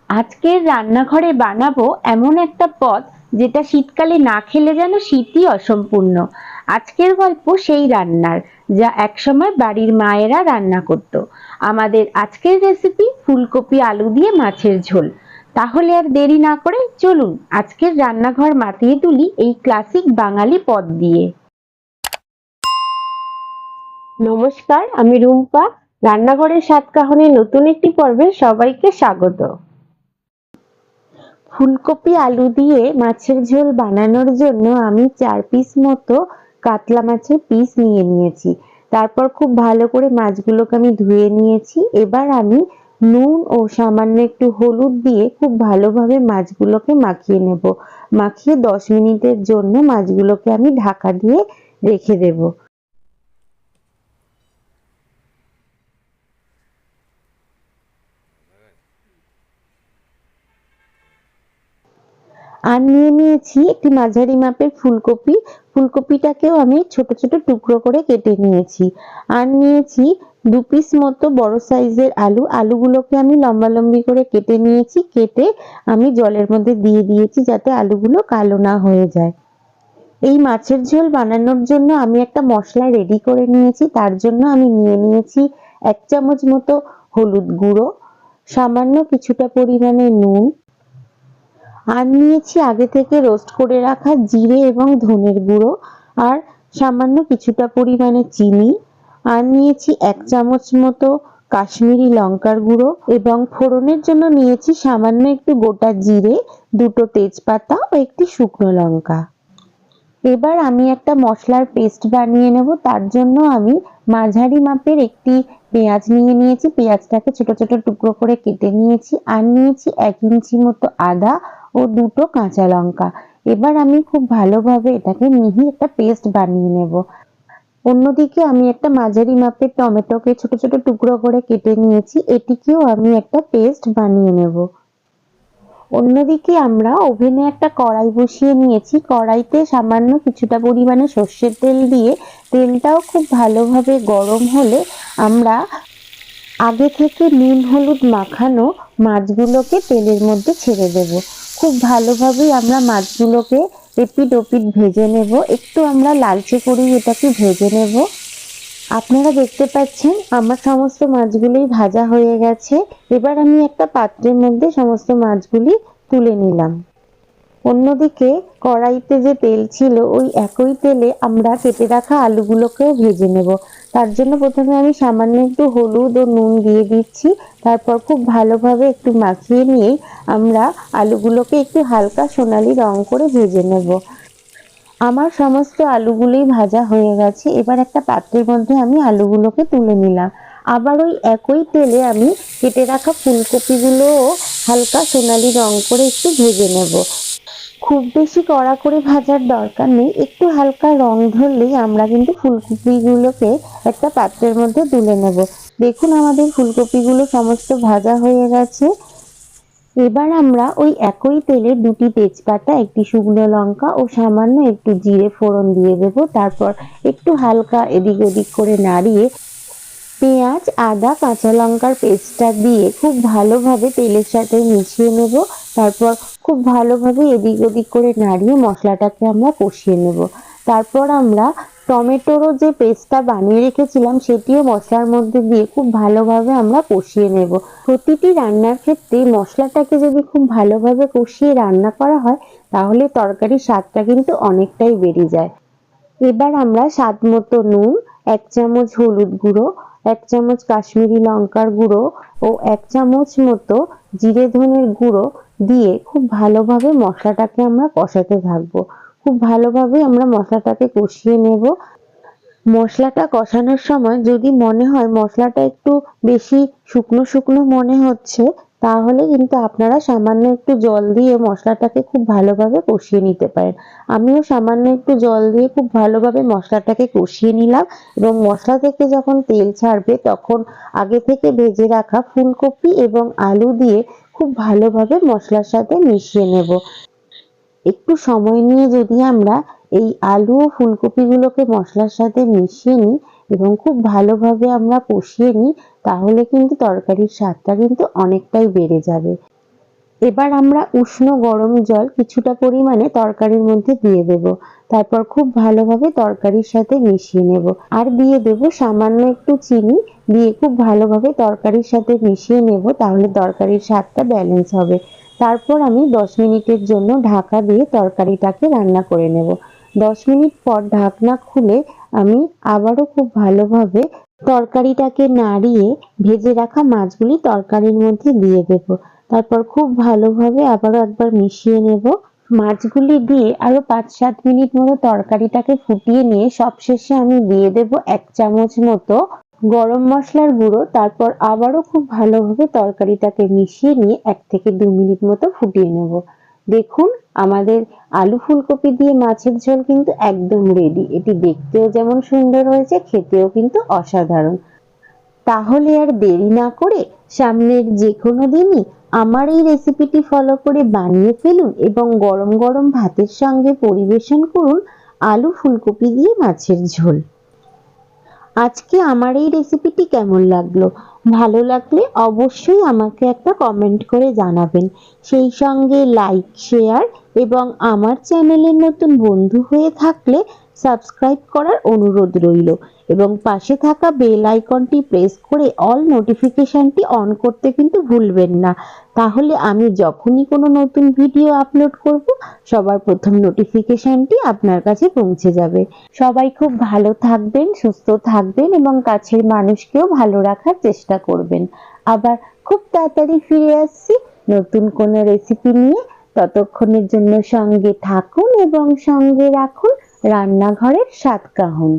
আজকের রান্নাঘরে বানাবো এমন একটা পদ যেটা শীতকালে না খেলে যেন শীতই অসম্পূর্ণ। আজকের গল্প সেই রান্নার, যা একসময় বাড়ির মায়েরা রান্না করত। আমাদের আজকের রেসিপি ফুলকপি আলু দিয়ে মাছের ঝোল। তাহলে আর দেরি না করে চলুন আজকের রান্নাঘর মাতিয়ে তুলি এই ক্লাসিক বাঙালি পদ দিয়ে। নমস্কার, আমি রুম্পা। রান্নাঘরের সাতকাহনের নতুন একটি পর্বে সবাইকে স্বাগত। ফুলকপি আলু দিয়ে মাছের ঝোল বানানোর জন্য আমি 4 পিস মতো কাতলা মাছের পিস নিয়ে নিয়েছি। তারপর খুব ভালো করে মাছগুলোকে আমি ধুয়ে নিয়েছি। এবার আমি নুন ও সামান্য একটু হলুদ দিয়ে খুব ভালোভাবে মাছগুলোকে মাখিয়ে নেব। মাখিয়ে 10 মিনিটের জন্য মাছগুলোকে আমি ঢাকা দিয়ে রেখে দেব। আর নিয়ে নিয়েছি একটি মাঝারি মাপের ফুলকপি। ফুলকপিটাকেও আমি ছোট ছোট টুকরো করে কেটে নিয়েছি। আর নিয়েছি 2 পিস মতো বড় সাইজের আলু। আলুগুলোকে আমি লম্বা লম্বি করে কেটে নিয়েছি। কেটে আমি জলের মধ্যে দিয়ে দিয়েছি যাতে আলুগুলো কালো না হয়ে যায়। এই মাছের ঝোল বানানোর জন্য আমি একটা মশলা রেডি করে নিয়েছি। তার জন্য আমি নিয়ে নিয়েছি 1 চামচ মতো হলুদ গুঁড়ো, সামান্য কিছুটা পরিমাণে নুন, আর নিয়েছি আগে থেকে রোস্ট করে রাখা জিরে এবং ধনের গুঁড়ো, আর সামান্য কিছুটা পরিমাণে চিনি, আর নিয়েছি 1 চামচ মতো কাশ্মীরি লঙ্কার গুঁড়ো, এবং ফোড়নের জন্য নিয়েছি সামান্য একটু গোটা জিরে, 2টো তেজপাতা ও একটি শুকনো লঙ্কা। এবার আমি একটা মশলার পেস্ট বানিয়ে নেব। তার জন্য আমি মাঝারি মাপের একটি পেঁয়াজ নিয়ে নিয়েছি। পেঁয়াজটাকে ছোট ছোট টুকরো করে কেটে নিয়েছি। আর নিয়েছি 1 ইঞ্চি মতো আদা ও 2টো কাঁচা লঙ্কা। এবার আমি খুব ভালোভাবে এটাকে মিহি একটা পেস্ট বানিয়ে নেব। অন্যদিকে আমি একটা মাঝারি মাপের টমেটোকে ছোট ছোট টুকরো করে কেটে নিয়েছি। এটিকেও আমি একটা পেস্ট বানিয়ে নেব। অন্যদিকে আমরা ওভেনে একটা কড়াই বসিয়ে নিয়েছি। কড়াইতে সামান্য কিছুটা পরিমাণে সর্ষের তেল দিয়ে তেলটাও খুব ভালোভাবে গরম হলে আমরা আগে থেকে নুন হলুদ মাখানো মাছগুলোকে তেলের মধ্যে ছেড়ে দেব। খুব ভালোভাবেই আমরা মাছগুলোকে এপিট ওপিট ভেজে নেব। একটু আমরা লালচে করেই এটাকে ভেজে নেব। আপনারা দেখতে পাচ্ছেন আমার সমস্ত মাছগুলোই ভাজা হয়ে গেছে। এবার আমি একটা পাত্রের মধ্যে সমস্ত মাছগুলি তুলে নিলাম। অন্যদিকে কড়াইতে যে তেল ছিল ওই একই তেলে আমরা কেটে রাখা আলুগুলোকেও ভেজে নেব। তার জন্য প্রথমে আমি সামান্য একটু হলুদ ও নুন দিয়ে দিচ্ছি। তারপর খুব ভালোভাবে একটু মাখিয়ে নিয়ে আমরা আলুগুলোকে একটু হালকা সোনালী রং করে ভেজে নেব। আমার সমস্ত আলুগুলোই ভাজা হয়ে গেছে। এবার একটা পাত্রের মধ্যে আমি আলুগুলোকে তুলে নিলাম। আবার ওই একই তেলে আমি কেটে রাখা ফুলকপিগুলোও হালকা সোনালী রং করে একটু ভেজে নেব। খুব বেশি কড়া করে ভাজার দরকার নেই। একটু হালকা রং ধরলেই আমরা কিন্তু ফুলকপিগুলোকে একটা পাত্রের মধ্যে তুলে নেব। দেখুন আমাদের ফুলকপিগুলো সমস্ত ভাজা হয়ে গেছে। এবার আমরা ওই একই তেলে 2টি তেজপাতা, একটি শুকনো লঙ্কা ও সামান্য একটু জিরে ফোড়ন দিয়ে দেব। তারপর একটু হালকা এদিক ওদিক করে নাড়িয়ে পেঁয়াজ আদা কাঁচা লঙ্কার পেস্টটা দিয়ে খুব ভালোভাবে তেলের সাথে মিশিয়ে নেব। তারপর খুব ভালোভাবে এদিক ওদিক করে নাড়িয়ে মশলাটাকে আমরা কষিয়ে নেব। তারপর আমরা টমেটোরও যে পেস্টটা বানিয়ে রেখেছিলাম সেটিও মশলার মধ্যে দিয়ে খুব ভালোভাবে আমরা কষিয়ে নেব। প্রতিটি রান্নার ক্ষেত্রে মশলাটাকে যদি খুব ভালোভাবে কষিয়ে রান্না করা হয় তাহলে তরকারির স্বাদটা কিন্তু অনেকটাই বেড়ে যায়। এবার আমরা স্বাদ মতো নুন, 1 চামচ হলুদ গুঁড়ো, 1 চামচ কাশ্মীরি লঙ্কার গুঁড়ো ও 1 চামচ মতো জিরে ধনের গুঁড়ো দিয়ে খুব ভালোভাবে মশলাটাকে আমরা কষাতে থাকবো। খুব ভালোভাবে আমরা মশলাটাকে কষিয়ে নেব। মশলাটা কষানোর সময় যদি মনে হয় মশলাটা একটু বেশি শুকনো শুকনো মনে হচ্ছে, তাহলে কিন্তু আপনারা সামান্য একটু জল দিয়ে মশলাটাকে খুব ভালোভাবে কষিয়ে নিতে পারেন। আমিও সামান্য একটু জল দিয়ে খুব ভালোভাবে মশলাটাকে কষিয়ে নিলাম, এবং মশলা থেকে যখন তেল ছাড়বে তখন আগে থেকে ভেজে রাখা ফুলকপি এবং আলু দিয়ে খুব ভালোভাবে মশলার সাথে মিশিয়ে নেব। একটু সময় নিয়ে যদি আমরা এই আলু ও ফুলকপিগুলোকে মশলার সাথে মিশিয়ে নিই এবং খুব ভালোভাবে আমরা কষিয়ে নিই, তাহলে কিন্তু তরকারির স্বাদটা কিন্তু অনেকটাই বেড়ে যাবে। এবার আমরা উষ্ণ গরম জল কিছুটা পরিমাণে তরকারির মধ্যে দিয়ে দেব। তারপর খুব ভালোভাবে তরকারির সাথে মিশিয়ে নেব। আর দিয়ে দেব সামান্য একটু চিনি, দিয়ে খুব ভালোভাবে তরকারির সাথে মিশিয়ে নেব, তাহলে তরকারির স্বাদটা ব্যালেন্স হবে। তারপর আমি 10 মিনিটের জন্য ঢাকা দিয়ে তরকারিটাকে রান্না করে নেব। 10 মিনিট পর ঢাকনা খুলে আমি আবারও খুব ভালোভাবে তরকারিটাকে নাড়িয়ে ভেজে রাখা মাছগুলি তরকারির মধ্যে দিয়ে দেব। তারপর খুব ভালোভাবে আবারও একবার মিশিয়ে নেব। মাছগুলি দিয়ে আরো 5-7 মিনিট মতো তরকারিটাকে ফুটিয়ে নিয়ে সবশেষে আমি দিয়ে দেব 1 চামচ মতো গরম মশলার গুঁড়ো। তারপর আবারও খুব ভালোভাবে তরকারিটাকে মিশিয়ে নিয়ে 1 থেকে 2 মিনিট মতো ফুটিয়ে নেব। দেখুন, আমাদের আলু ফুলকপি দিয়ে মাছের ঝোল কিন্তু একদম রেডি। এটি দেখতেও যেমন সুন্দর হয়েছে, খেতেও কিন্তু অসাধারণ। তাহলে আর দেরি না করে সামনের যেকোনো দিনই আমার এই রেসিপিটি ফলো করে বানিয়ে ফেলুন এবং গরম গরম ভাতের সঙ্গে পরিবেশন করুন আলু ফুলকপি দিয়ে মাছের ঝোল। আজকে আমার এই রেসিপিটি কেমন লাগলো? ভালো লাগলে অবশ্যই আমাকে একটা কমেন্ট করে জানাবেন। সেই সঙ্গে লাইক, শেয়ার এবং আমার চ্যানেলের নতুন বন্ধু হয়ে থাকলে সাবস্ক্রাইব করার অনুরোধ রইল এবং পাশে থাকা বেল আইকনটি প্রেস করে অল নোটিফিকেশনটি অন করতে কিন্তু ভুলবেন না। তাহলে আমি যখনই কোনো নতুন ভিডিও আপলোড করব, সবার প্রথম নোটিফিকেশনটি আপনার কাছে পৌঁছে যাবে। সবাই খুব ভালো থাকবেন, সুস্থ থাকবেন এবং কাছের মানুষকেও ভালো রাখার চেষ্টা করবেন। আবার খুব তাড়াতাড়ি ফিরে আসছি নতুন কোনো রেসিপি নিয়ে। ততক্ষণের জন্য সঙ্গে থাকুন এবং সঙ্গে রাখুন রান্নাঘরের স্বাদ কাহুন।